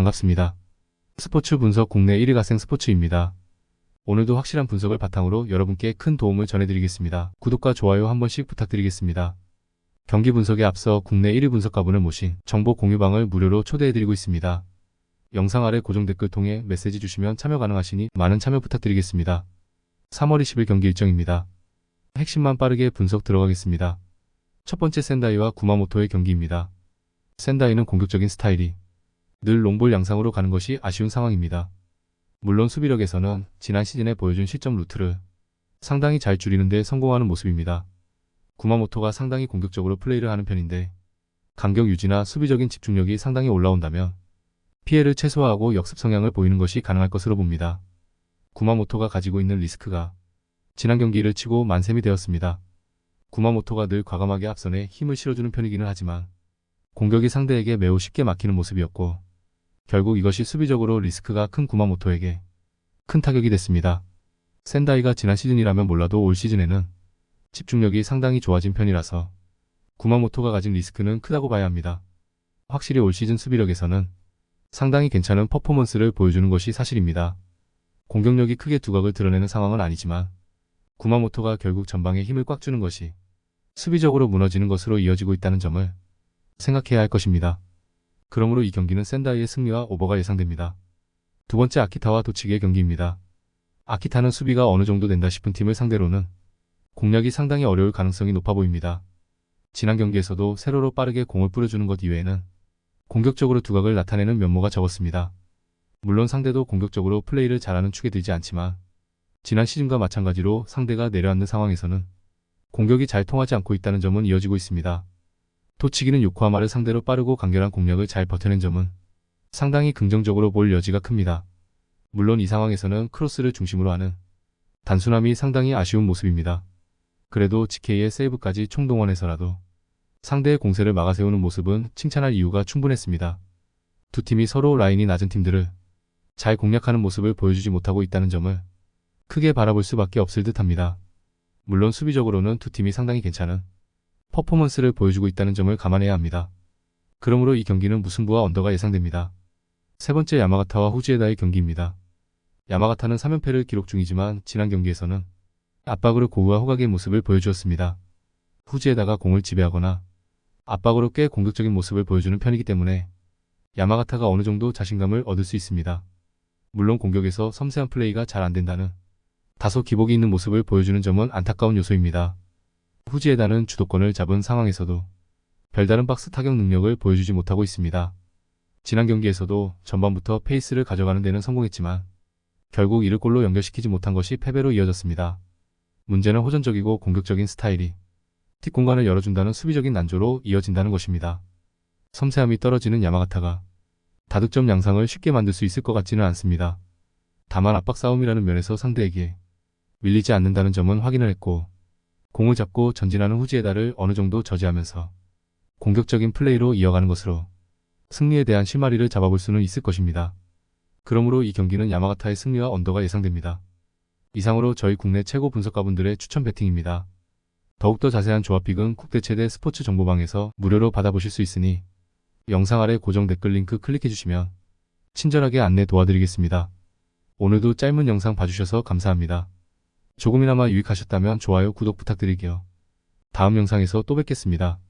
반갑습니다. 스포츠 분석 국내 1위 가생 스포츠입니다. 오늘도 확실한 분석을 바탕으로 여러분께 큰 도움을 전해드리겠습니다. 구독과 좋아요 한 번씩 부탁드리겠습니다. 경기 분석에 앞서 국내 1위 분석가분을 모신 정보 공유방을 무료로 초대해드리고 있습니다. 영상 아래 고정 댓글 통해 메시지 주시면 참여 가능하시니 많은 참여 부탁드리겠습니다. 3월 20일 경기 일정입니다. 핵심만 빠르게 분석 들어가겠습니다. 첫 번째 센다이와 구마모토의 경기입니다. 센다이는 공격적인 스타일이 늘 롱볼 양상으로 가는 것이 아쉬운 상황입니다. 물론 수비력에서는 지난 시즌에 보여준 실점 루트를 상당히 잘 줄이는 데 성공하는 모습입니다. 구마모토가 상당히 공격적으로 플레이를 하는 편인데 간격 유지나 수비적인 집중력이 상당히 올라온다면 피해를 최소화하고 역습 성향을 보이는 것이 가능할 것으로 봅니다. 구마모토가 가지고 있는 리스크가 지난 경기를 치고 만셈이 되었습니다. 구마모토가 늘 과감하게 앞선에 힘을 실어주는 편이기는 하지만 공격이 상대에게 매우 쉽게 막히는 모습이었고 결국 이것이 수비적으로 리스크가 큰 구마모토에게 큰 타격이 됐습니다. 센다이가 지난 시즌이라면 몰라도 올 시즌에는 집중력이 상당히 좋아진 편이라서 구마모토가 가진 리스크는 크다고 봐야 합니다. 확실히 올 시즌 수비력에서는 상당히 괜찮은 퍼포먼스를 보여주는 것이 사실입니다. 공격력이 크게 두각을 드러내는 상황은 아니지만 구마모토가 결국 전방에 힘을 꽉 주는 것이 수비적으로 무너지는 것으로 이어지고 있다는 점을 생각해야 할 것입니다. 그러므로 이 경기는 센다이의 승리와 오버가 예상됩니다. 두 번째 아키타와 도치기의 경기입니다. 아키타는 수비가 어느 정도 된다 싶은 팀을 상대로는 공략이 상당히 어려울 가능성이 높아 보입니다. 지난 경기에서도 세로로 빠르게 공을 뿌려주는 것 이외에는 공격적으로 두각을 나타내는 면모가 적었습니다. 물론 상대도 공격적으로 플레이를 잘하는 축에 들지 않지만 지난 시즌과 마찬가지로 상대가 내려앉는 상황에서는 공격이 잘 통하지 않고 있다는 점은 이어지고 있습니다. 도치기는 요코하마를 상대로 빠르고 간결한 공략을 잘 버텨낸 점은 상당히 긍정적으로 볼 여지가 큽니다. 물론 이 상황에서는 크로스를 중심으로 하는 단순함이 상당히 아쉬운 모습입니다. 그래도 GK의 세이브까지 총동원해서라도 상대의 공세를 막아세우는 모습은 칭찬할 이유가 충분했습니다. 두 팀이 서로 라인이 낮은 팀들을 잘 공략하는 모습을 보여주지 못하고 있다는 점을 크게 바라볼 수밖에 없을 듯합니다. 물론 수비적으로는 두 팀이 상당히 괜찮은 퍼포먼스를 보여주고 있다는 점을 감안해야 합니다. 그러므로 이 경기는 무승부와 언더가 예상됩니다. 세 번째 야마가타와 후지에다의 경기입니다. 야마가타는 3연패를 기록 중이지만 지난 경기에서는 압박으로 고우와 호각의 모습을 보여주었습니다. 후지에다가 공을 지배하거나 압박으로 꽤 공격적인 모습을 보여주는 편이기 때문에 야마가타가 어느 정도 자신감을 얻을 수 있습니다. 물론 공격에서 섬세한 플레이가 잘 안된다는 다소 기복이 있는 모습을 보여주는 점은 안타까운 요소입니다. 후지에다는 주도권을 잡은 상황에서도 별다른 박스 타격 능력을 보여주지 못하고 있습니다. 지난 경기에서도 전반부터 페이스를 가져가는 데는 성공했지만 결국 이를 골로 연결시키지 못한 것이 패배로 이어졌습니다. 문제는 호전적이고 공격적인 스타일이 뒷공간을 열어준다는 수비적인 난조로 이어진다는 것입니다. 섬세함이 떨어지는 야마가타가 다득점 양상을 쉽게 만들 수 있을 것 같지는 않습니다. 다만 압박 싸움이라는 면에서 상대에게 밀리지 않는다는 점은 확인을 했고 공을 잡고 전진하는 후지에다를 어느 정도 저지하면서 공격적인 플레이로 이어가는 것으로 승리에 대한 실마리를 잡아볼 수는 있을 것입니다. 그러므로 이 경기는 야마가타의 승리와 언더가 예상됩니다. 이상으로 저희 국내 최고 분석가분들의 추천 배팅입니다. 더욱더 자세한 조합픽은 국대 최대 스포츠 정보방에서 무료로 받아보실 수 있으니 영상 아래 고정 댓글 링크 클릭해주시면 친절하게 안내 도와드리겠습니다. 오늘도 짧은 영상 봐주셔서 감사합니다. 조금이나마 유익하셨다면 좋아요, 구독 부탁드릴게요. 다음 영상에서 또 뵙겠습니다.